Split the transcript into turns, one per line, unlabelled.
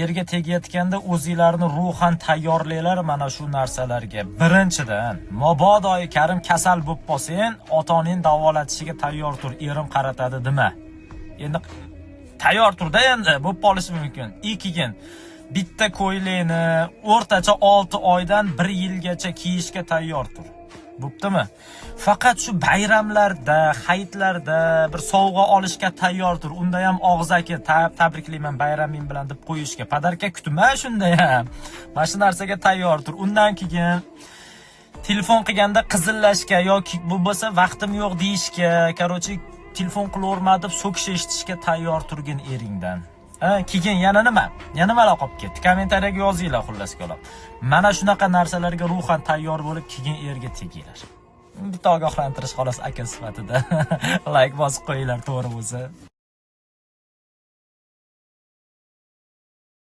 erga tegayotganda o'zinglarni ruhan tayyorlaylar mana shu narsalarga. Birinchidan, mabodoyi karim kasal bo'lib qolsang, ota-oning davolatishiga tayyor tur, erim qaratadi dema. Endi tayyor turda endi bo'lib qolishi mumkin. Ikkinchi, bitta ko'ylakni o'rtacha 6 oydan 1 yilgacha kiyishga tayyor tur. Bo'ptimi? Faqat shu bayramlarda, hayitlarda bir sovg'a olishga tayyor tur. Unda ham og'zaki tabriklayman bayraming bilan deb qo'yishga, padarka kutma shunda ham. Mana shu narsaga tayyor tur. Undan keyin telefon qilganda qizillashga yoki bu bo'lsa vaqtim yo'q deyishga, qarochi telefon qilaverma deb so'kish eshitishga tayyor turgin eringdan. Keyin yana nima? Yana nima qolib ketdi? Kommentariyaga yozinglar xullas kalom. Mana shunaqa narsalarga ruhan tayyor bo'lib, keyin erga teginglar. Bitta ogohlantirish xolos aka sifatida. Like bosib qo'yinglar, to'g'ri bo'lsa.